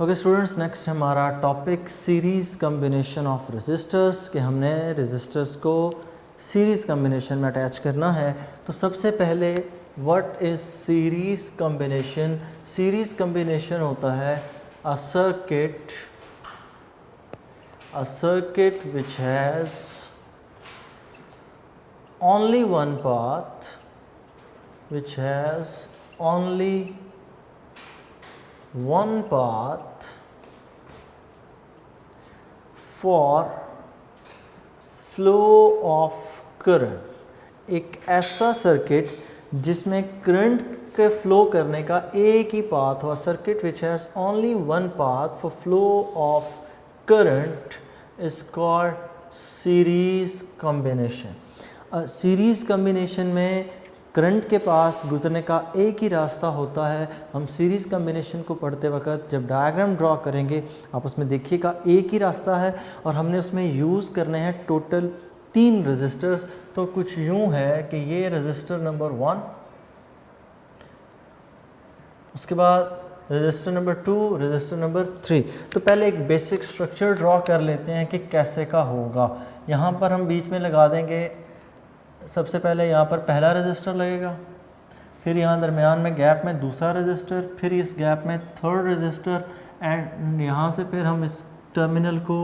Okay students, next हमारा topic series combination of resistors कि हमने रेजिस्टर्स को सीरीज़ कम्बिनेशन में अटैच करना है। तो सबसे पहले what is series combination? Series combination होता है a circuit which has only one path, which has only one path for flow of current। एक ऐसा सर्किट जिसमें करंट के फ्लो करने का एक ही पाथ हो, circuit which has only one path for flow of current is called series combination. Series combination में करंट के पास गुजरने का एक ही रास्ता होता है। हम सीरीज़ कम्बिनेशन को पढ़ते वक्त जब डायग्राम ड्रॉ करेंगे आप उसमें देखिएगा एक ही रास्ता है और हमने उसमें यूज़ करने हैं टोटल 3 रजिस्टर्स। तो कुछ यूँ है कि ये रजिस्टर नंबर 1, उसके बाद रजिस्टर नंबर 2, रजिस्टर नंबर 3। तो पहले एक बेसिक स्ट्रक्चर ड्रॉ कर लेते हैं कि कैसे का होगा। यहाँ पर हम बीच में लगा देंगे, सबसे पहले यहाँ पर पहला रजिस्टर लगेगा, फिर यहाँ दरमियान में गैप में दूसरा रजिस्टर, फिर इस गैप में थर्ड रजिस्टर एंड यहाँ से फिर हम इस टर्मिनल को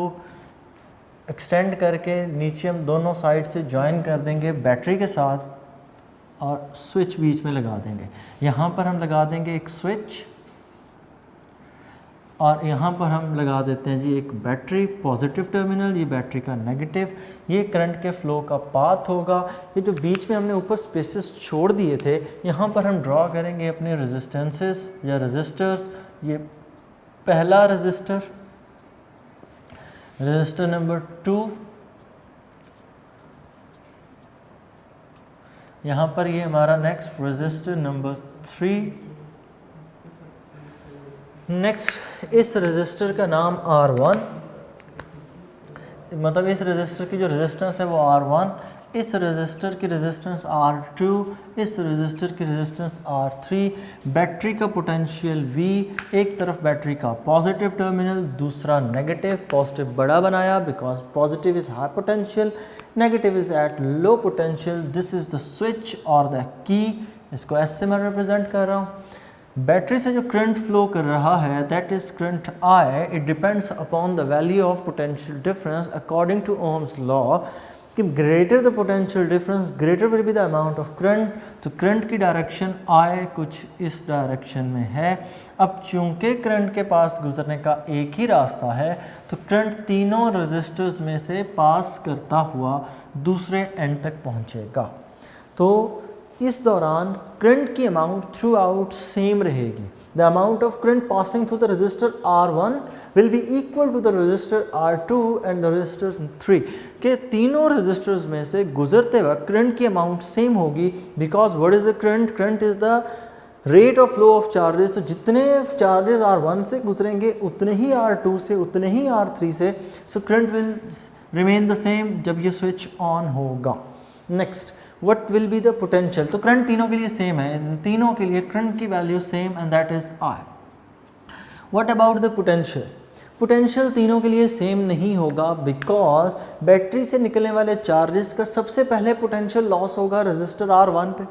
एक्सटेंड करके नीचे हम दोनों साइड से जॉइन कर देंगे बैटरी के साथ और स्विच बीच में लगा देंगे। यहाँ पर हम लगा देंगे एक स्विच और यहाँ पर हम लगा देते हैं जी एक बैटरी पॉजिटिव टर्मिनल, ये बैटरी का नेगेटिव, ये करंट के फ्लो का पाथ होगा। ये जो बीच में हमने ऊपर स्पेसेस छोड़ दिए थे यहाँ पर हम ड्रॉ करेंगे अपने रेजिस्टेंसेस या रजिस्टर्स। ये पहला रजिस्टर, रजिस्टर नंबर 2, यहाँ पर ये हमारा नेक्स्ट रजिस्टर नंबर 3। नेक्स्ट इस रजिस्टर का नाम R1, मतलब इस रजिस्टर की जो रेजिस्टेंस है वो R1, इस रजिस्टर की रेजिस्टेंस R2, इस रजिस्टर की रेजिस्टेंस R3। बैटरी का पोटेंशियल V, एक तरफ बैटरी का पॉजिटिव टर्मिनल, दूसरा नेगेटिव। पॉजिटिव बड़ा बनाया because positive is high potential, negative is at low potential. This is the switch और द की, इसको ऐसे मैं रिप्रेजेंट कर रहा हूँ। बैटरी से जो करंट फ्लो कर रहा है that is current I, it depends upon the value of potential difference according to Ohm's law कि greater the potential difference greater will be the amount of current. तो करंट की direction I कुछ इस direction में है। अब चूंकि current के पास गुजरने का एक ही रास्ता है तो करंट तीनों रजिस्टर्स में से पास करता हुआ दूसरे एंड तक पहुँचेगा। तो इस दौरान करंट की अमाउंट थ्रू आउट सेम रहेगी। The amount of current passing through the resistor R1 will be equal to the resistor R2 and the resistor 3 के तीनों रजिस्टर्स में से गुजरते वक्त करंट की अमाउंट सेम होगी because what is the current? Current is the rate of flow of charges. तो जितने चार्जेस R1 से गुजरेंगे उतने ही R2 से, उतने ही R3 से। So current will remain the same जब ये स्विच ऑन होगा। Next what will be the potential? तो करंट तीनों के लिए सेम है, इन तीनों के लिए करंट की value same and that is I। what about the potential? Potential तीनों के लिए सेम नहीं होगा बिकॉज बैटरी से निकलने वाले चार्जेस का सबसे पहले पोटेंशियल लॉस होगा रजिस्टर R1 पे,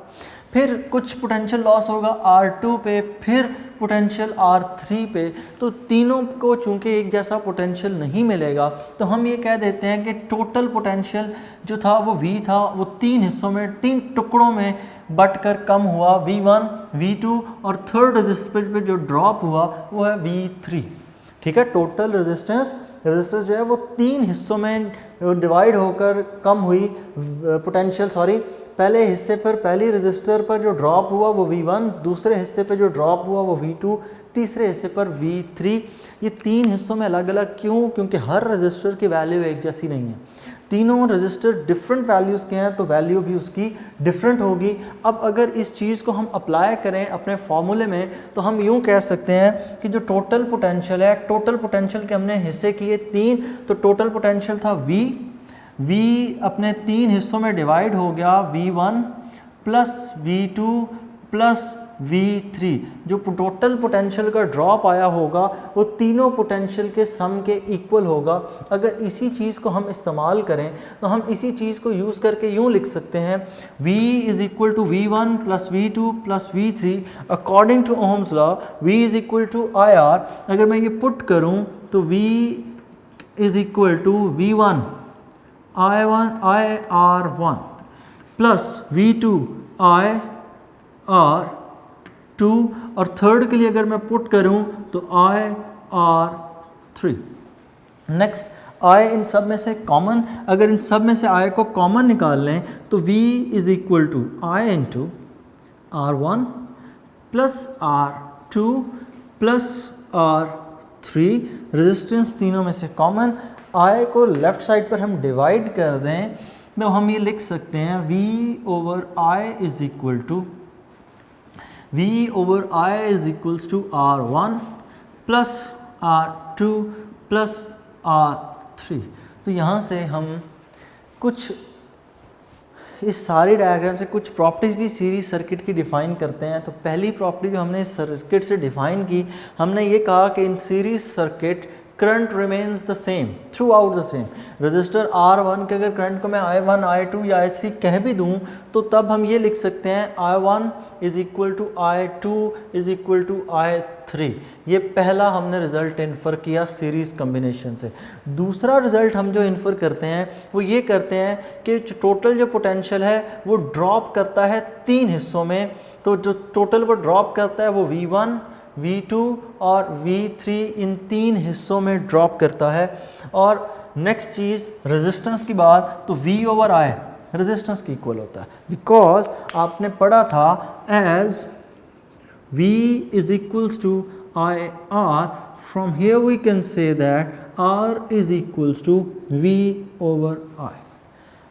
फिर कुछ पोटेंशियल लॉस होगा R2 पे, फिर पोटेंशियल R3 पे। तो तीनों को चूंकि एक जैसा पोटेंशियल नहीं मिलेगा तो हम ये कह देते हैं कि टोटल पोटेंशियल जो था वो V था, वो 3 हिस्सों में, 3 टुकड़ों में बटकर कम हुआ, V1, V2 और थर्ड रजिस्टर पे जो ड्रॉप हुआ वो है V3। ठीक है, टोटल रेजिस्टेंस जो है वो 3 हिस्सों में डिवाइड होकर कम हुई पोटेंशियल, पहले हिस्से पर, पहली रजिस्टर पर जो ड्रॉप हुआ वो V1, दूसरे हिस्से पर जो ड्रॉप हुआ वो V2, तीसरे हिस्से पर V3। ये 3 हिस्सों में अलग अलग क्यों? क्योंकि हर रजिस्टर की वैल्यू एक जैसी नहीं है। तीनों रजिस्टर डिफरेंट वैल्यूज़ के हैं तो वैल्यू भी उसकी डिफरेंट होगी। अब अगर इस चीज़ को हम अप्लाई करें अपने फॉर्मूले में तो हम यूँ कह सकते हैं कि जो टोटल पोटेंशियल है, टोटल पोटेंशियल के हमने हिस्से किए 3, तो टोटल पोटेंशियल था V अपने 3 हिस्सों में डिवाइड हो गया, V1 plus V2 plus V3, जो टोटल पोटेंशियल का ड्रॉप आया होगा वो तीनों पोटेंशियल के सम के इक्वल होगा। अगर इसी चीज़ को हम इस्तेमाल करें तो हम इसी चीज़ को यूज़ करके यूँ लिख सकते हैं V is equal to V1 plus V2 plus V3 according to Ohm's law V is equal to IR। अगर मैं ये पुट करूँ तो V is equal to V1 IR1 plus V2 IR2 और थर्ड के लिए अगर मैं पुट करूं तो IR3। नेक्स्ट I इन सब में से कॉमन, अगर इन सब में से I को कॉमन निकाल लें तो V is equal to I into R1 plus R2 plus R3। Resistance तीनों में से कॉमन, I को लेफ़्ट साइड पर हम डिवाइड कर दें तो हम ये लिख सकते हैं V over I is equal to R1 plus R2 plus R3। तो यहाँ से हम कुछ इस सारी डायग्राम से कुछ प्रॉपर्टीज़ भी सीरीज सर्किट की डिफ़ाइन करते हैं। तो पहली प्रॉपर्टी जो हमने इस सर्किट से डिफ़ाइन की, हमने ये कहा कि in series circuit current remains the same throughout the same. Register R1 के अगर करंट को मैं I1 I2 या I3 कह भी दूँ तो तब हम ये लिख सकते हैं I1 is equal to I2 is equal to I3। ये पहला हमने रिज़ल्ट इन्फर किया सीरीज़ कम्बिनेशन से। दूसरा रिज़ल्ट हम जो इन्फर करते हैं वो ये करते हैं कि टोटल जो पोटेंशियल है वो ड्रॉप करता है तीन हिस्सों में। तो जो टोटल वो ड्रॉप करता है वो V1 V2 और V3 इन तीन हिस्सों में ड्रॉप करता है। और नेक्स्ट चीज़ रेजिस्टेंस की बात, तो V ओवर I रेजिस्टेंस के इक्वल होता है, बिकॉज आपने पढ़ा था as V is equals to IR, from here we can say that R is equals to V over I।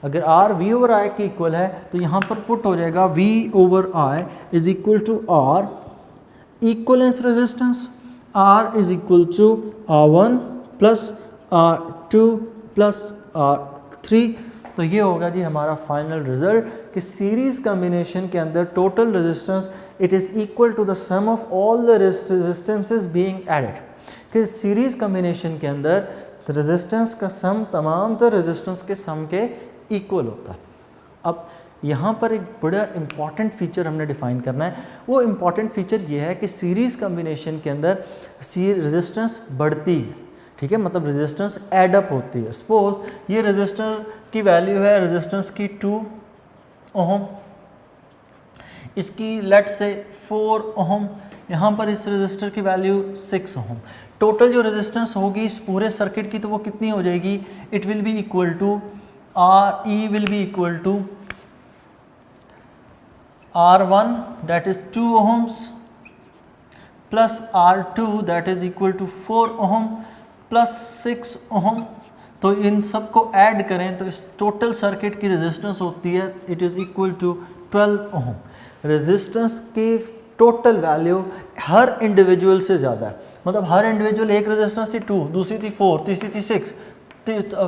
अगर R V ओवर I के इक्वल है तो यहाँ पर पुट हो जाएगा V over I is equal to R equivalent resistance R is equal to R1 plus R2 plus R3। तो ये होगा जी हमारा फाइनल रिजल्ट कि सीरीज कम्बिनेशन के अंदर total resistance it is equal to the sum of all the resistances being added. कि series combination के अंदर रेजिस्टेंस का सम तमाम तो रेजिस्टेंस के सम के इक्वल होता है। अब यहाँ पर एक बड़ा इम्पॉर्टेंट फीचर हमने डिफ़ाइन करना है। वो इम्पॉर्टेंट फीचर ये है कि सीरीज़ कम्बिनेशन के अंदर रेजिस्टेंस बढ़ती है, ठीक है, मतलब रेजिस्टेंस एडअप होती है। सपोज ये रेजिस्टर की वैल्यू है रेजिस्टेंस की 2 ओम, इसकी लेट से 4 ओम, यहाँ पर इस रेजिस्टर की वैल्यू 6 ओम। टोटल जो रेजिस्टेंस होगी इस पूरे सर्किट की तो वो कितनी हो जाएगी, it will be equal to RE will be equal to R1 that is 2 ohms plus R2 that is equal to 4 ohm plus 6 ohm। तो इन सब को ऐड करें तो इस टोटल सर्किट की रेजिस्टेंस होती है it is equal to 12 ohm. Resistance की टोटल वैल्यू हर इंडिविजुअल से ज़्यादा है, मतलब हर इंडिविजुअल एक रेजिस्टेंस थी 2, दूसरी थी 4, तीसरी थी 6,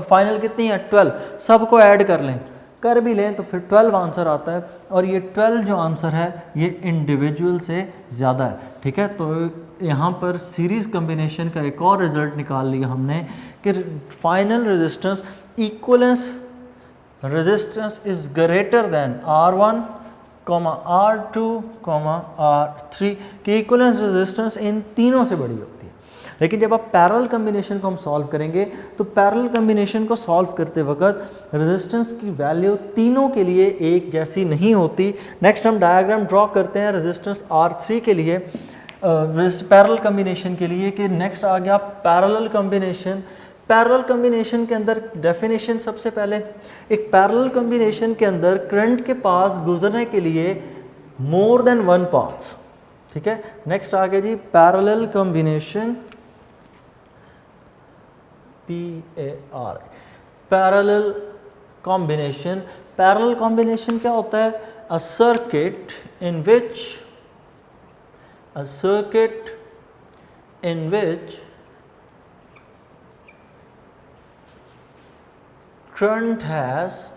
फाइनल कितनी है 12। सबको ऐड कर लें, कर भी लें तो फिर 12 आंसर आता है और ये 12 जो आंसर है ये इंडिविजुअल से ज़्यादा है, ठीक है। तो यहाँ पर सीरीज़ कम्बिनेशन का एक और रिज़ल्ट निकाल लिया हमने कि final resistance equivalence resistance is greater than R1, R2, R3 के इक्वलेंस रेजिस्टेंस इन तीनों से बड़ी होती है। लेकिन जब आप पैरेलल कम्बिनेशन को हम सॉल्व करेंगे तो पैरेलल कम्बिनेशन को सॉल्व करते वक्त रेजिस्टेंस की वैल्यू तीनों के लिए एक जैसी नहीं होती। नेक्स्ट हम डायग्राम ड्रॉ करते हैं रेजिस्टेंस R3 के लिए पैरेलल कम्बिनेशन के लिए कि नेक्स्ट आ गया पैरेलल कम्बिनेशन। पैरेलल कम्बिनेशन के अंदर डेफिनेशन सबसे पहले, एक पैरेलल कम्बिनेशन के अंदर करंट के पास गुजरने के लिए मोर देन वन पाथ, ठीक है। नेक्स्ट आ गया जी parallel combination PAR, parallel combination. Parallel combination क्या होता है, a circuit in which current has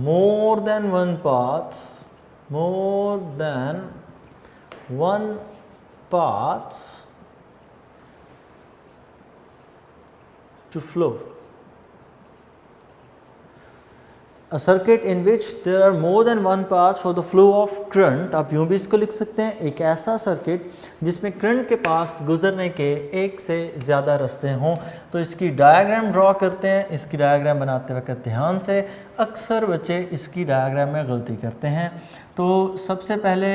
more than one paths to flow. A circuit in which there are more than one path for the flow of current, आप यूँ भी इसको लिख सकते हैं, एक ऐसा सर्किट जिसमें करंट के पास गुजरने के एक से ज़्यादा रास्ते हों। तो इसकी डायग्राम ड्रॉ करते हैं। इसकी डायग्राम बनाते वक्त ध्यान से, अक्सर बच्चे इसकी डायग्राम में गलती करते हैं। तो सबसे पहले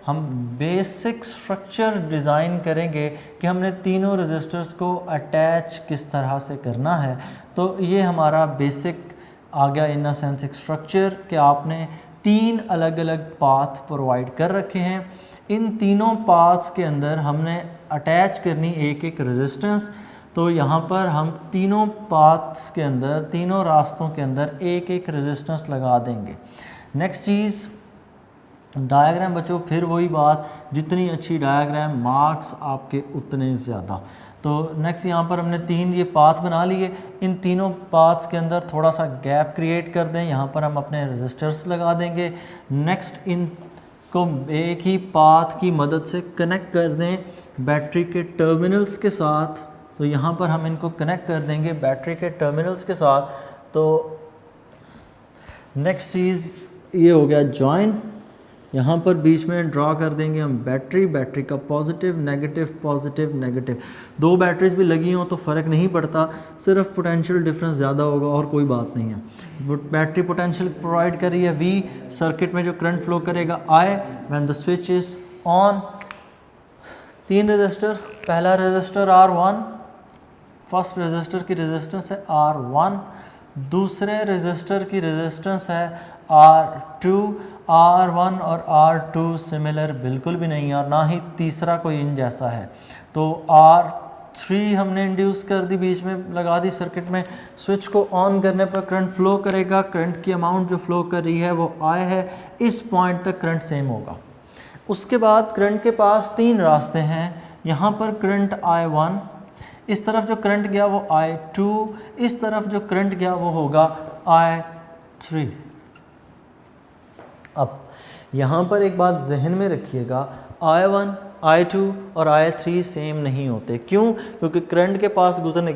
हम बेसिक स्ट्रक्चर डिज़ाइन करेंगे कि हमने तीनों रजिस्टर्स को अटैच किस तरह से करना है। तो ये हमारा बेसिक आ गया इन अ सेंस एक स्ट्रक्चर कि आपने तीन अलग अलग पाथ प्रोवाइड कर रखे हैं। इन तीनों पाथ्स के अंदर हमने अटैच करनी एक एक रेजिस्टेंस। तो यहाँ पर हम तीनों पाथ्स के अंदर, तीनों रास्तों के अंदर एक एक रेजिस्टेंस लगा देंगे। नेक्स्ट चीज़, डायग्राम बच्चों फिर वही बात, जितनी अच्छी डायग्राम मार्क्स आपके उतने ज़्यादा। तो नेक्स्ट यहाँ पर हमने तीन ये पाथ बना लिए। इन तीनों पाथ्स के अंदर थोड़ा सा गैप क्रिएट कर दें, यहाँ पर हम अपने रेजिस्टर्स लगा देंगे। नेक्स्ट इनको एक ही पाथ की मदद से कनेक्ट कर दें बैटरी के टर्मिनल्स के साथ। तो यहाँ पर हम इनको कनेक्ट कर देंगे बैटरी के टर्मिनल्स के साथ। तो नेक्स्ट चीज़ ये हो गया जॉइन। यहाँ पर बीच में ड्रॉ कर देंगे हम बैटरी का पॉजिटिव नेगेटिव। दो बैटरीज भी लगी हों तो फ़र्क नहीं पड़ता, सिर्फ पोटेंशियल डिफरेंस ज़्यादा होगा और कोई बात नहीं है। बैटरी पोटेंशियल प्रोवाइड कर रही है V, सर्किट में जो करंट फ्लो करेगा I when the switch is on. तीन रजिस्टर, पहला रजिस्टर R1, फर्स्ट रजिस्टर की रेजिस्टेंस है R1, दूसरे रजिस्टर की रेजिस्टेंस है R2। R1 और R2 सिमिलर बिल्कुल भी नहीं है और ना ही तीसरा कोई इन जैसा है। तो R3 हमने इंड्यूस कर दी, बीच में लगा दी सर्किट में। स्विच को ऑन करने पर करंट फ्लो करेगा। करंट की अमाउंट जो फ्लो कर रही है वो I है। इस पॉइंट तक करंट सेम होगा। उसके बाद करंट के पास तीन रास्ते हैं। यहाँ पर करंट I1, इस तरफ जो करंट गया वो I2, इस तरफ जो करंट गया वो होगा I3। अब यहाँ पर एक बात जहन में रखिएगा, I1, I2 और I3 सेम नहीं होते। क्यों? क्योंकि करंट के पास गुजरने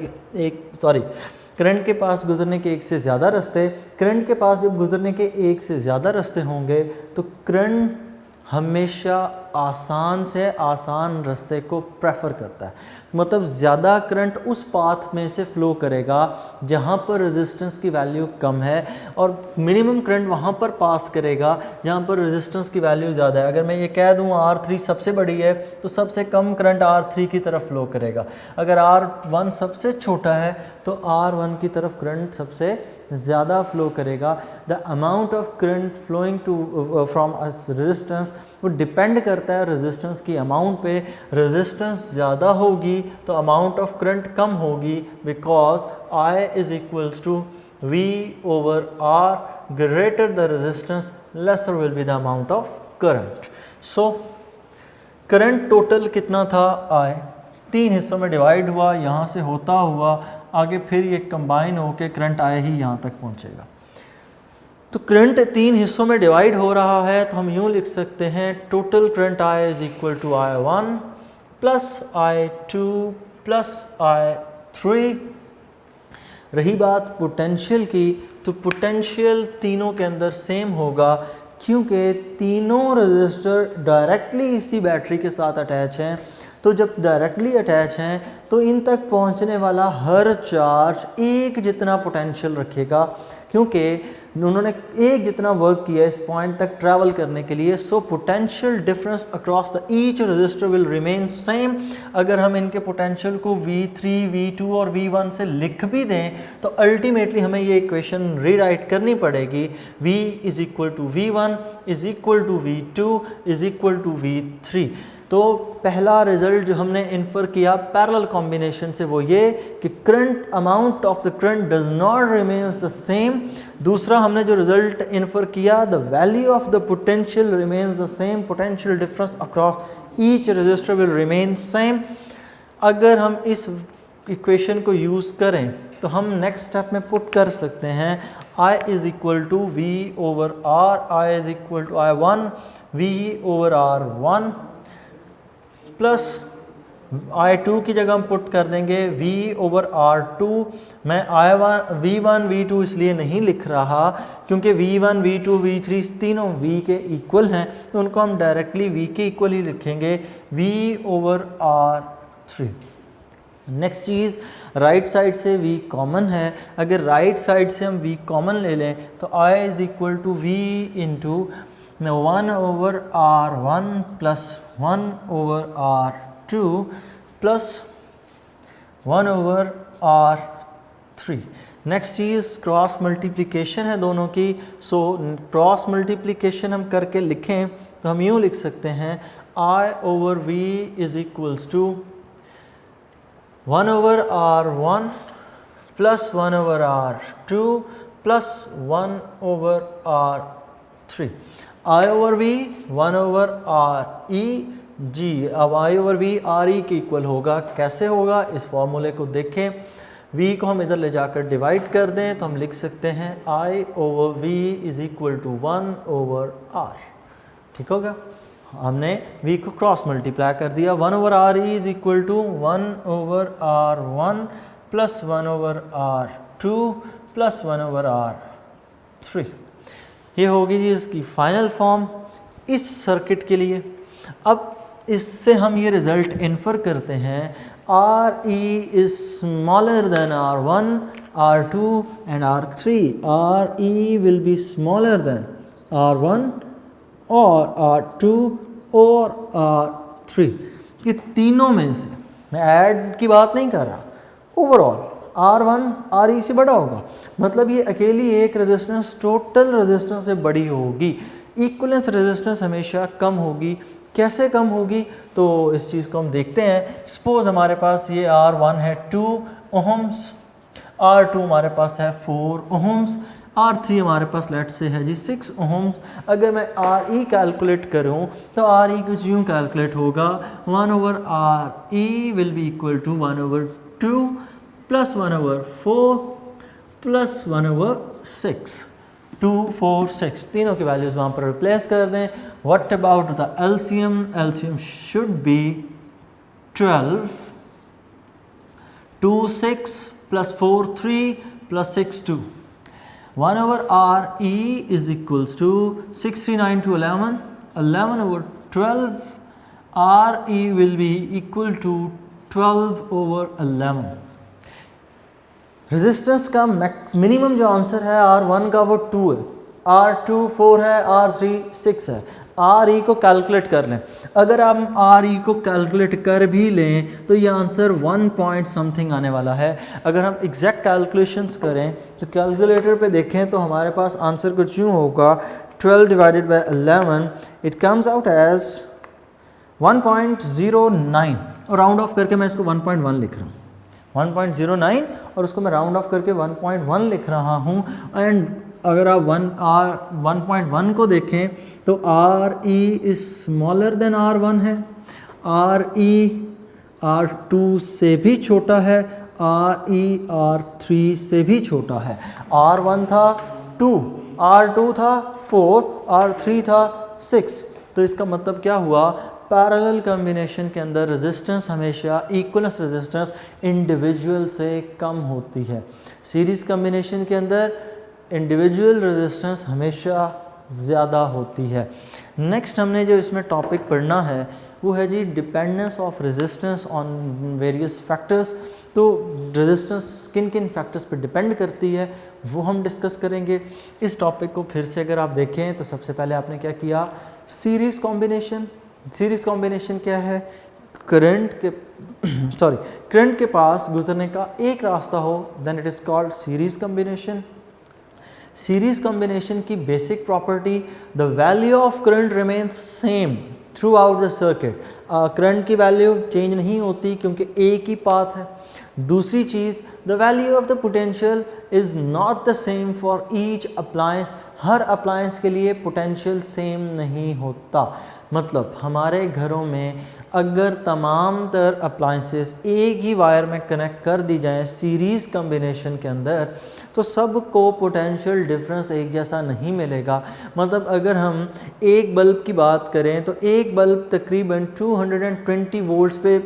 के एक से ज़्यादा रास्ते, करंट के पास जब गुजरने के एक से ज़्यादा रास्ते होंगे तो करंट हमेशा आसान से आसान रास्ते को प्रेफर करता है। मतलब ज़्यादा करंट उस पाथ में से फ़्लो करेगा जहाँ पर रेजिस्टेंस की वैल्यू कम है, और मिनिमम करंट वहाँ पर पास करेगा जहाँ पर रेजिस्टेंस की वैल्यू ज़्यादा है। अगर मैं ये कह दूँ R3 सबसे बड़ी है तो सबसे कम करंट R3 की तरफ फ़्लो करेगा। अगर R1 सबसे छोटा है तो R1 की तरफ करंट सबसे ज़्यादा फ़्लो करेगा। The amount of current flowing to from us resistance वो डिपेंड करता है रेजिस्टेंस की अमाउंट पे। रेजिस्टेंस ज़्यादा होगी तो अमाउंट ऑफ करंट कम होगी, because I is equals to V over R, greater the resistance lesser will be the amount of current. So current total कितना था I, तीन हिस्सों में डिवाइड हुआ, यहाँ से होता हुआ आगे फिर ये कंबाइन होकर करंट I ही यहाँ तक पहुँचेगा। तो करंट तीन हिस्सों में डिवाइड हो रहा है, तो हम यूँ लिख सकते हैं total current I is equal to I1 plus I2 plus I3। रही बात पोटेंशियल की, तो पोटेंशियल तीनों के अंदर सेम होगा क्योंकि तीनों रजिस्टर डायरेक्टली इसी बैटरी के साथ अटैच हैं। तो जब डायरेक्टली अटैच हैं तो इन तक पहुंचने वाला हर चार्ज एक जितना पोटेंशियल रखेगा, क्योंकि उन्होंने एक जितना वर्क किया इस पॉइंट तक ट्रैवल करने के लिए। So potential difference across the each resistor will remain same. अगर हम इनके पोटेंशियल को V3, V2 और V1 से लिख भी दें तो अल्टीमेटली हमें ये इक्वेशन रीराइट करनी पड़ेगी। V is equal to V1 is equal to V2 is equal to V3। तो पहला रिजल्ट जो हमने इन्फर किया पैरेलल कॉम्बिनेशन से वो ये कि current amount of the current does not remains the same. दूसरा हमने जो रिजल्ट इन्फर किया, the value of the potential remains the same, potential difference across each resistor will remain same. अगर हम इस इक्वेशन को यूज़ करें तो हम नेक्स्ट स्टेप में पुट कर सकते हैं I is equal to V over R, I is equal to I1 V over R1 plus I2 की जगह हम पुट कर देंगे V ओवर R2। मैं I1 V1 V2 इसलिए नहीं लिख रहा क्योंकि V1 V2 V3 तीनों V के इक्वल हैं, तो उनको हम डायरेक्टली V के इक्वल ही लिखेंगे, V ओवर R3। नेक्स्ट चीज़, राइट साइड से V कॉमन है, अगर राइट साइड से हम V कॉमन ले लें तो I is equal to V into 1 over R1 plus 1 over R2 plus 1 over R3। Next चीज़ क्रॉस मल्टीप्लिकेशन है दोनों की, सो क्रॉस मल्टीप्लिकेशन हम करके लिखें तो हम यूँ लिख सकते हैं I over V is equals to 1 over R1 plus 1 over R2 plus 1 over R3। I over V 1 over RE जी, अब I ओवर V RE के इक्वल होगा। कैसे होगा, इस फॉर्मूले को देखें, V को हम इधर ले जाकर डिवाइड कर दें तो हम लिख सकते हैं I over V is equal to 1 over R। ठीक होगा, हमने V को क्रॉस मल्टीप्लाई कर दिया। 1 over RE is equal to 1 over R1 plus 1 over R2 plus 1 over R3। ये होगी जी इसकी फाइनल फॉर्म इस सर्किट के लिए। अब इससे हम ये रिज़ल्ट इन्फर करते हैं RE is smaller than R1, R2 and R3। RE will be smaller than R1 और R2 और R3। ये तीनों में से, मैं ऐड की बात नहीं कर रहा, ओवरऑल R1 RE से बड़ा होगा, मतलब ये अकेली एक रेजिस्टेंस टोटल रेजिस्टेंस से बड़ी होगी। इक्विवेलेंस रेजिस्टेंस हमेशा कम होगी। कैसे कम होगी, तो इस चीज़ को हम देखते हैं। सपोज़ हमारे पास ये R1 है 2 ओहम्स, R2 हमारे पास है 4 ओहम्स, R3 हमारे पास लेट से है जी 6 ओहम्स। अगर मैं RE कैलकुलेट करूं तो RE कुछ यूँ कैलकुलेट होगा 1 over RE will be equal to 1 over 2 plus 1 over 4 plus 1 over 6। 2 4 6 तीनों की वैल्यूज़ वहाँ पर रिप्लेस कर दें। What about the LCM, LCM should be 12 2 6 plus 4 3 plus 6 2। 1 over RE is equals to 6 3 9 to 11, 11 over 12, RE will be equal to 12 over 11। Resistance का minimum जो answer है R1 का वो 2 है, R2 4 है, R3 6 है। RE को कैलकुलेट कर लें, अगर हम RE को कैलकुलेट कर भी लें तो ये आंसर 1 पॉइंट समथिंग आने वाला है। अगर हम एग्जैक्ट कैलकुलेशंस करें तो कैलकुलेटर पे देखें तो हमारे पास आंसर कुछ यूँ होगा 12 divided by 11 it comes out as 1.09 और राउंड ऑफ करके मैं इसको 1.1 लिख रहा हूँ, 1.09 और उसको मैं राउंड ऑफ करके 1.1 लिख रहा हूँ। एंड अगर आप 1.1 को देखें तो RE is smaller than R1 है, RE R2 से भी छोटा है, RE R3 से भी छोटा है। R1 था 2, R2 था 4, R3 था 6। तो इसका मतलब क्या हुआ, पैरेलल कॉम्बिनेशन के अंदर रेजिस्टेंस हमेशा इक्विवेलेंस रेजिस्टेंस इंडिविजुअल से कम होती है। सीरीज़ कॉम्बिनेशन के अंदर इंडिविजुअल रेजिस्टेंस हमेशा ज़्यादा होती है। नेक्स्ट हमने जो इसमें टॉपिक पढ़ना है वो है जी dependence of resistance on various factors. तो रेजिस्टेंस किन किन फैक्टर्स पर डिपेंड करती है वो हम डिस्कस करेंगे। इस टॉपिक को फिर से अगर आप देखें तो सबसे पहले आपने क्या किया, सीरीज़ कॉम्बिनेशन। सीरीज़ कॉम्बिनेशन क्या है, करंट के पास गुजरने का एक रास्ता हो, then it is called series combination. Series combination की basic property, the value of current remains same throughout the circuit. Current की वैल्यू चेंज नहीं होती क्योंकि एक ही पाथ है। दूसरी चीज़, the value of the potential is not the same for each appliance. हर अप्लायंस के लिए पोटेंशियल सेम नहीं होता। मतलब हमारे घरों में अगर तमाम तर अप्लाइंसेस एक ही वायर में कनेक्ट कर दी जाएं सीरीज़ कम्बिनेशन के अंदर, तो सबको पोटेंशियल डिफरेंस एक जैसा नहीं मिलेगा। मतलब अगर हम एक बल्ब की बात करें तो एक बल्ब तकरीबन 220 वोल्ट्स पे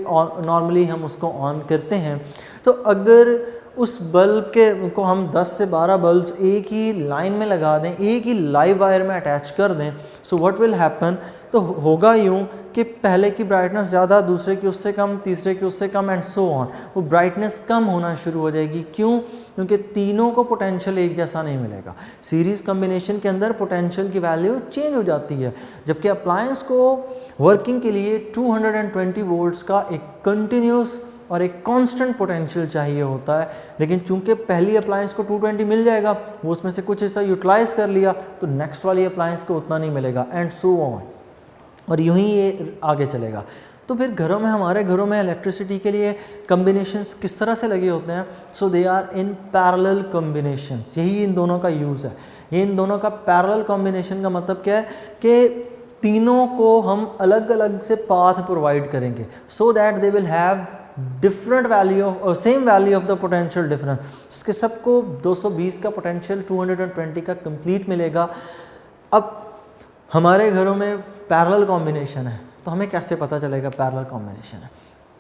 नॉर्मली हम उसको ऑन करते हैं। तो अगर उस बल्ब के को हम 10 से 12 बल्ब्स एक ही लाइन में लगा दें, एक ही लाइव वायर में अटैच कर दें, सो व्हाट विल हैपन, तो होगा यूँ कि पहले की ब्राइटनेस ज़्यादा, दूसरे की उससे कम, तीसरे की उससे कम एंड सो ऑन, वो ब्राइटनेस कम होना शुरू हो जाएगी। क्यों? क्योंकि तीनों को पोटेंशियल एक जैसा नहीं मिलेगा। सीरीज़ कम्बिनेशन के अंदर पोटेंशियल की वैल्यू चेंज हो जाती है, जबकि अप्लायंस को वर्किंग के लिए 220 वोल्ट्स का एक कंटिन्यूस और एक कांस्टेंट पोटेंशियल चाहिए होता है। लेकिन चूंकि पहली अप्लायंस को 220 मिल जाएगा, वो उसमें से कुछ हिस्सा यूटिलाइज कर लिया, तो नेक्स्ट वाली अप्लायंस को उतना नहीं मिलेगा एंड सो ऑन, और यूं ही ये आगे चलेगा। तो फिर घरों में, हमारे घरों में इलेक्ट्रिसिटी के लिए कम्बिनेशंस किस तरह से लगे होते हैं? So they are in parallel combinations, यही इन दोनों का यूज़ है। ये इन दोनों का पैरेलल कॉम्बिनेशन का मतलब क्या है कि तीनों को हम अलग अलग से पाथ प्रोवाइड करेंगे so that they will have different value of same value of the potential difference. इसके सबको 220 का पोटेंशियल 220 का कंप्लीट मिलेगा। अब हमारे घरों में पैरेलल कॉम्बिनेशन है, तो हमें कैसे पता चलेगा पैरेलल कॉम्बिनेशन है?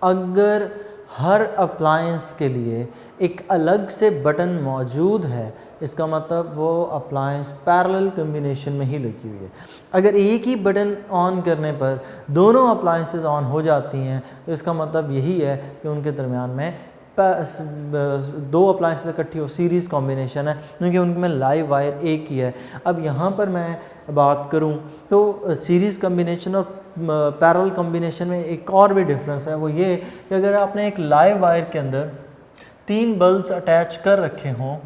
अगर हर अप्लायंस के लिए एक अलग से बटन मौजूद है, इसका मतलब वो अप्लायंस पैरेलल कम्बिनेशन में ही लगी हुई है। अगर एक ही बटन ऑन करने पर दोनों अप्लायंसेस ऑन हो जाती हैं, तो इसका मतलब यही है कि उनके दरमियान में दो अप्लायंसेस इकट्ठी हो, सीरीज़ कॉम्बिनेशन है, क्योंकि उनमें लाइव वायर एक ही है। अब यहाँ पर मैं बात करूँ तो सीरीज़ कम्बिनेशन और पैरेलल कम्बिनेशन में एक और भी डिफरेंस है, वो ये कि अगर आपने एक लाइव वायर के अंदर 3 बल्ब्स अटैच कर रखे हों,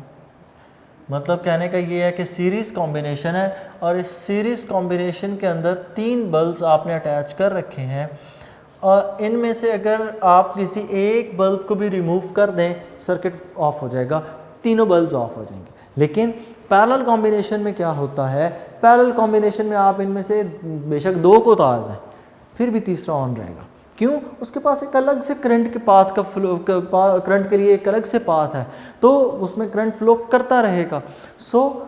मतलब कहने का ये है कि सीरीज़ कॉम्बिनेशन है और इस सीरीज़ कॉम्बिनेशन के अंदर 3 बल्ब्स आपने अटैच कर रखे हैं, और इनमें से अगर आप किसी एक बल्ब को भी रिमूव कर दें, सर्किट ऑफ हो जाएगा, तीनों बल्ब्स ऑफ हो जाएंगे। लेकिन पैरेलल कॉम्बिनेशन में क्या होता है? पैरेलल कॉम्बिनेशन में आप इनमें से बेशक 2 को उतार दें, फिर भी तीसरा ऑन रहेगा। क्यों? उसके पास एक अलग से करंट के पाथ का फ्लो, करंट के लिए एक अलग से पाथ है, तो उसमें करंट फ्लो करता रहेगा। सो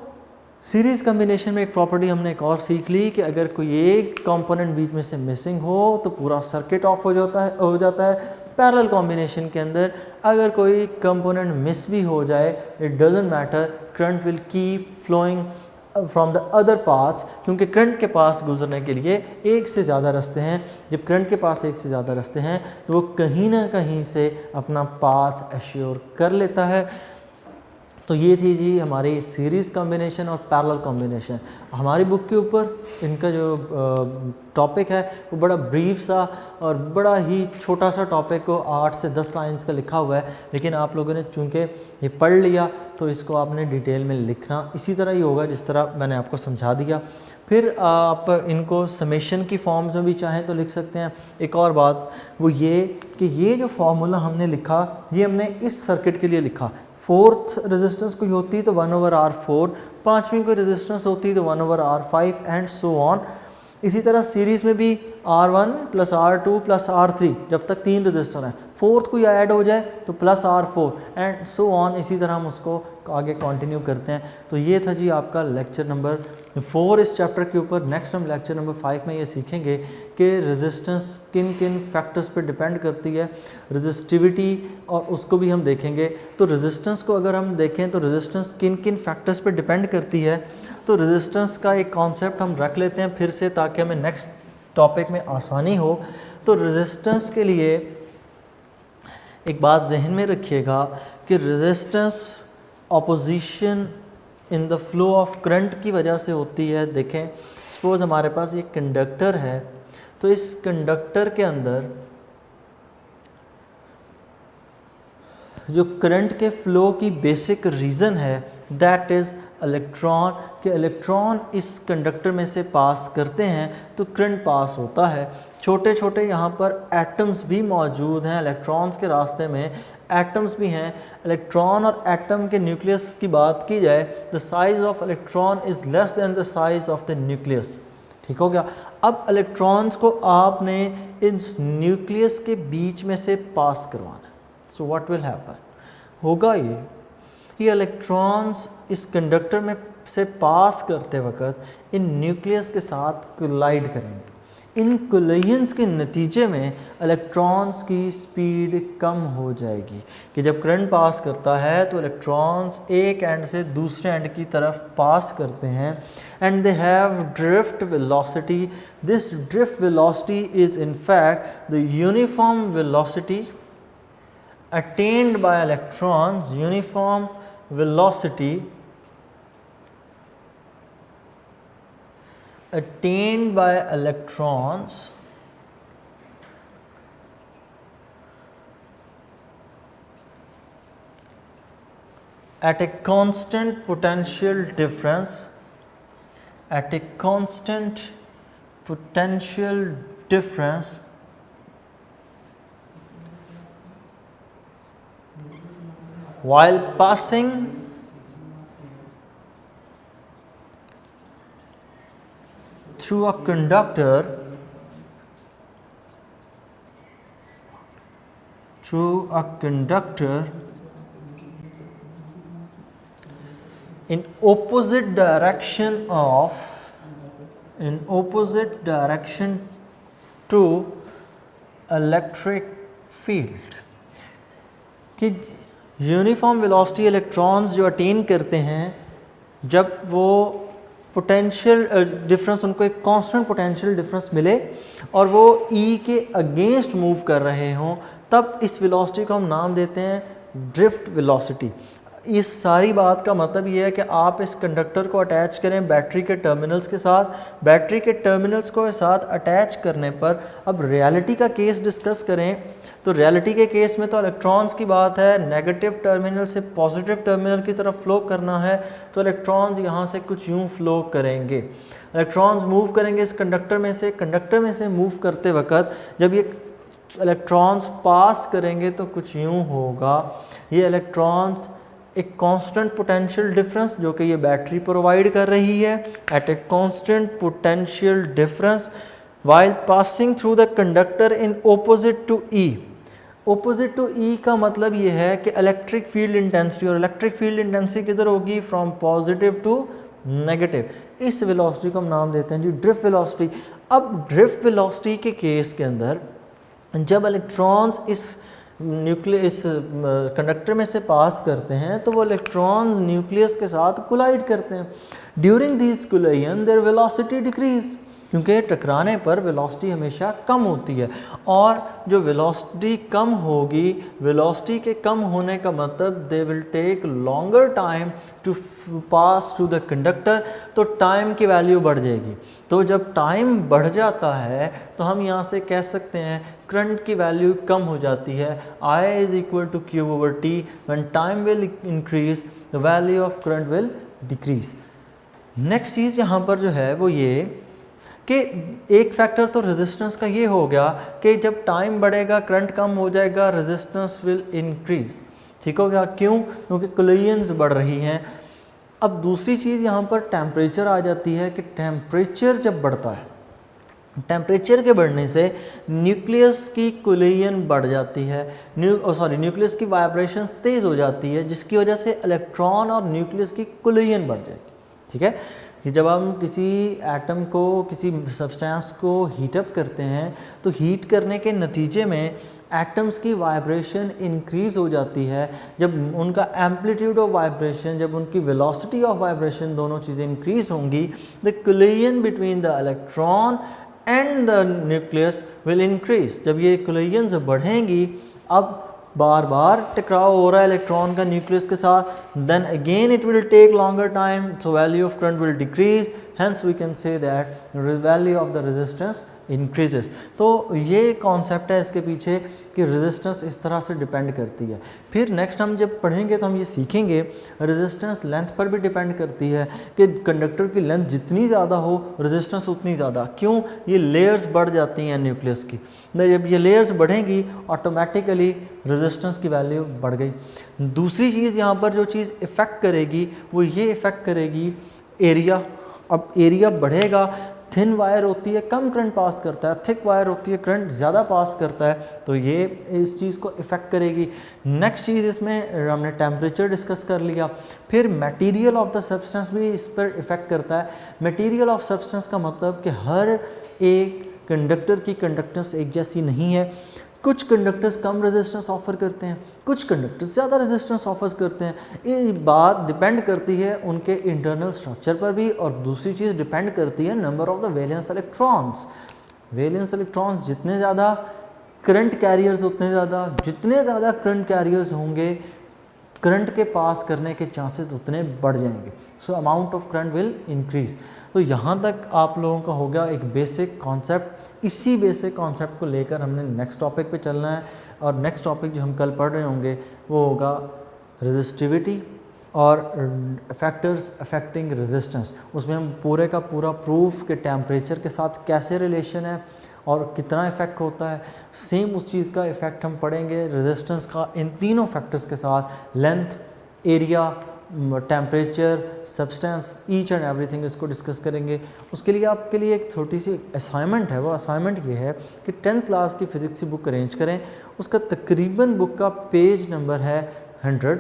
सीरीज़ कम्बिनेशन में एक प्रॉपर्टी हमने एक और सीख ली कि अगर कोई एक कंपोनेंट बीच में से मिसिंग हो तो पूरा सर्किट ऑफ हो जाता है। पैरेलल कॉम्बिनेशन के अंदर अगर कोई कंपोनेंट मिस भी हो जाए, it doesn't matter, current will keep flowing from the other paths, क्योंकि करंट के पास गुजरने के लिए एक से ज़्यादा रास्ते हैं। जब करंट के पास एक से ज़्यादा रास्ते हैं तो वो कहीं ना कहीं से अपना पाथ एश्योर कर लेता है। तो ये थी जी हमारी सीरीज़ कॉम्बिनेशन और पैरेलल कॉम्बिनेशन। हमारी बुक के ऊपर इनका जो टॉपिक है वो बड़ा ब्रीफ सा और बड़ा ही छोटा सा टॉपिक को 8 से 10 लाइंस का लिखा हुआ है, लेकिन आप लोगों ने चूँकि ये पढ़ लिया तो इसको आपने डिटेल में लिखना इसी तरह ही होगा जिस तरह मैंने आपको समझा दिया। फिर आप इनको समेशन की फॉर्म्स में भी चाहें तो लिख सकते हैं। एक और बात वो ये कि ये जो फार्मूला हमने लिखा, ये हमने इस सर्किट के लिए लिखा। 4th रेजिस्टेंस कोई होती तो 1/R4, 5वीं कोई रेजिस्टेंस होती तो 1/R5 एंड सो ऑन। इसी तरह सीरीज़ में भी R1 + R2 + R3, जब तक 3 रेजिस्टर हैं, 4th कोई ऐड हो जाए तो +R4 एंड सो ऑन। इसी तरह हम उसको आगे कंटिन्यू करते हैं। तो ये था जी आपका लेक्चर नंबर 4 इस चैप्टर के ऊपर। नेक्स्ट हम लेक्चर नंबर 5 में ये सीखेंगे कि रेजिस्टेंस किन किन फैक्टर्स पे डिपेंड करती है, रेजिस्टिविटी, और उसको भी हम देखेंगे। तो रेजिस्टेंस को अगर हम देखें तो रेजिस्टेंस किन किन फैक्टर्स पे डिपेंड करती है, तो रेजिस्टेंस का एक कॉन्सेप्ट हम रख लेते हैं फिर से, ताकि हमें नेक्स्ट टॉपिक में आसानी हो। तो रेजिस्टेंस के लिए एक बात जहन में रखिएगा कि resistance opposition in the flow of current की वजह से होती है। देखें, सपोज़ हमारे पास एक कंडक्टर है, तो इस कंडक्टर के अंदर जो करंट के फ़्लो की बेसिक रीज़न है दैट इज़ इलेक्ट्रॉन, कि इलेक्ट्रॉन इस कंडक्टर में से पास करते हैं तो करंट पास होता है। छोटे छोटे यहाँ पर एटम्स भी मौजूद हैं, इलेक्ट्रॉन्स के रास्ते में एटम्स भी हैं। इलेक्ट्रॉन और एटम के न्यूक्लियस की बात की जाए, the size of electron is less than the size of the nucleus. ठीक हो गया। अब इलेक्ट्रॉन्स को आपने इस न्यूक्लियस के बीच में से पास करवाना है। सो व्हाट विल हैपन, होगा ये इलेक्ट्रॉन्स इस कंडक्टर में से पास करते वक्त इन न्यूक्लियस के साथ कोलाइड करेंगे। इन कोलिजन्स के नतीजे में इलेक्ट्रॉन्स की स्पीड कम हो जाएगी कि जब करंट पास करता है तो इलेक्ट्रॉन्स एक एंड से दूसरे एंड की तरफ पास करते हैं and they have drift velocity. This drift velocity is in fact the uniform velocity attained by electrons, uniform velocity attained by electrons at a constant potential difference, at a constant potential difference while passing through a conductor in opposite direction to electric field। कि uniform velocity electrons जो attain करते हैं जब वो potential difference, उनको एक constant potential difference मिले और वो ई के अगेंस्ट मूव कर रहे हों, तब इस वेलोसिटी को हम नाम देते हैं ड्रिफ्ट वेलोसिटी। इस सारी बात का मतलब ये है कि आप इस कंडक्टर को अटैच करें बैटरी के टर्मिनल्स के साथ, बैटरी के टर्मिनल्स को साथ अटैच करने पर अब रियलिटी का केस डिस्कस करें तो रियलिटी के केस में तो इलेक्ट्रॉन्स की बात है, नेगेटिव टर्मिनल से पॉजिटिव टर्मिनल की तरफ फ्लो करना है तो इलेक्ट्रॉन्स यहाँ से कुछ यूँ फ्लो करेंगे। इलेक्ट्रॉन्स मूव करेंगे इस कंडक्टर में से मूव करते वक्त जब ये इलेक्ट्रॉन्स पास करेंगे तो कुछ यूँ होगा। ये इलेक्ट्रॉन्स एक कांस्टेंट पोटेंशियल डिफरेंस जो कि ये बैटरी प्रोवाइड कर रही है, at a constant potential difference while passing through the conductor in opposite to E। opposite to E का मतलब ये है कि इलेक्ट्रिक फील्ड इंटेंसिटी, और इलेक्ट्रिक फील्ड इंटेंसिटी किधर होगी, फ्रॉम पॉजिटिव टू नेगेटिव। इस वेलोसिटी को हम नाम देते हैं जी ड्रिफ्ट वेलोसिटी। अब ड्रिफ्ट वेलोसिटी के केस के अंदर जब इलेक्ट्रॉन्स इस कंडक्टर में से पास करते हैं तो वो इलेक्ट्रॉन्स न्यूक्लियस के साथ कोलाइड करते हैं। During this collision there velocity decrease, क्योंकि टकराने पर वेलोसिटी हमेशा कम होती है और जो वेलोसिटी कम होगी, वेलोसिटी के कम होने का मतलब they will take longer time to pass to the conductor, तो टाइम की वैल्यू बढ़ जाएगी। तो जब टाइम बढ़ जाता है तो हम यहाँ से कह सकते हैं करंट की वैल्यू कम हो जाती है। I is equal to Q over T, when time will increase the value of current will decrease। Next चीज़ यहाँ पर जो है वो ये कि एक फैक्टर तो रेजिस्टेंस का ये हो गया कि जब टाइम बढ़ेगा करंट कम हो जाएगा, रेजिस्टेंस विल इंक्रीज। ठीक हो गया, क्यों? क्योंकि कोलिजन्स बढ़ रही हैं। अब दूसरी चीज़ यहाँ पर टेम्परेचर आ जाती है कि टेम्परेचर जब बढ़ता है, टेम्परेचर के बढ़ने से न्यूक्लियस की कोलिजन बढ़ जाती है, न्यूक्लियस की वाइब्रेशंस तेज़ हो जाती है, जिसकी वजह से इलेक्ट्रॉन और न्यूक्लियस की कोलिजन बढ़ जाएगी। ठीक है, कि जब हम किसी एटम को, किसी सब्सटेंस को हीटअप करते हैं तो हीट करने के नतीजे में एटम्स की वाइब्रेशन इंक्रीज़ हो जाती है। जब उनका एम्पलीट्यूड ऑफ वाइब्रेशन, जब उनकी वेलोसिटी ऑफ वाइब्रेशन, दोनों चीज़ें इंक्रीज़ होंगी, the collision between the electron and the nucleus will increase. जब ये कोलिजन्स बढ़ेंगी, अब बार बार टकराव हो रहा है इलेक्ट्रॉन का न्यूक्लियस के साथ, then again it will take longer time, so value of current will decrease, hence we can say that value of the resistance increases. तो ये कॉन्सेप्ट है इसके पीछे कि रेजिस्टेंस इस तरह से डिपेंड करती है। फिर नेक्स्ट हम जब पढ़ेंगे तो हम ये सीखेंगे रेजिस्टेंस लेंथ पर भी डिपेंड करती है कि कंडक्टर की लेंथ जितनी ज़्यादा हो रेजिस्टेंस उतनी ज़्यादा। क्यों? ये लेयर्स बढ़ जाती हैं न्यूक्लियस की, जब ये लेयर्स बढ़ेंगी ऑटोमेटिकली रेजिस्टेंस की वैल्यू बढ़ गई। दूसरी चीज़ यहाँ पर जो चीज़ इफ़ेक्ट करेगी वो ये इफ़ेक्ट करेगी एरिया। अब एरिया बढ़ेगा, थिन वायर होती है कम करंट पास करता है, थिक वायर होती है करंट ज़्यादा पास करता है, तो ये इस चीज़ को इफ़ेक्ट करेगी। नेक्स्ट चीज़ इसमें हमने टेम्परेचर डिस्कस कर लिया, फिर मटेरियल ऑफ द सब्सटेंस भी इस पर इफ़ेक्ट करता है। मटेरियल ऑफ सब्सटेंस का मतलब कि हर एक कंडक्टर की कंडक्टेंस एक जैसी नहीं है, कुछ कंडक्टर्स कम रेजिस्टेंस ऑफर करते हैं, कुछ कंडक्टर्स ज़्यादा रेजिस्टेंस ऑफर करते हैं। ये बात डिपेंड करती है उनके इंटरनल स्ट्रक्चर पर भी, और दूसरी चीज़ डिपेंड करती है number of the valence electrons. Valence electrons जितने ज़्यादा करंट कैरियर्स उतने ज़्यादा, जितने ज़्यादा करंट कैरियर्स होंगे करंट के पास करने के चांसेस उतने बढ़ जाएंगे। So amount of current will increase. तो यहाँ तक आप लोगों का हो गया एक बेसिक कॉन्सेप्ट। इसी बेसिक कॉन्सेप्ट को लेकर हमने नेक्स्ट टॉपिक पे चलना है, और नेक्स्ट टॉपिक जो हम कल पढ़ रहे होंगे वो होगा रेजिस्टिविटी और फैक्टर्स अफेक्टिंग रेजिस्टेंस। उसमें हम पूरे का पूरा प्रूफ के टेम्परेचर के साथ कैसे रिलेशन है और कितना इफ़ेक्ट होता है, सेम उस चीज़ का इफ़ेक्ट हम पढ़ेंगे रेजिस्टेंस का इन तीनों फैक्टर्स के साथ, length, area, temperature, substance, each and everything इसको डिस्कस करेंगे। उसके लिए आपके लिए एक छोटी सी असाइनमेंट है, वो असाइनमेंट ये है कि 10th क्लास की फ़िज़िक्स की बुक अरेंज करें। उसका तकरीबन बुक का पेज नंबर है 100,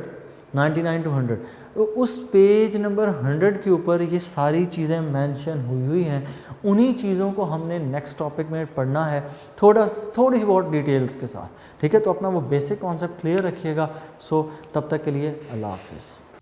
99 to 100। तो उस पेज नंबर 100 के ऊपर ये सारी चीज़ें मेंशन हुई हैं। उन्हीं चीज़ों को हमने नेक्स्ट टॉपिक में पढ़ना है थोड़ी सी बहुत डिटेल्स के साथ, ठीक है। तो अपना वो बेसिक कॉन्सेप्ट क्लियर रखिएगा। सो तब तक के लिए अल्लाह हाफिज़।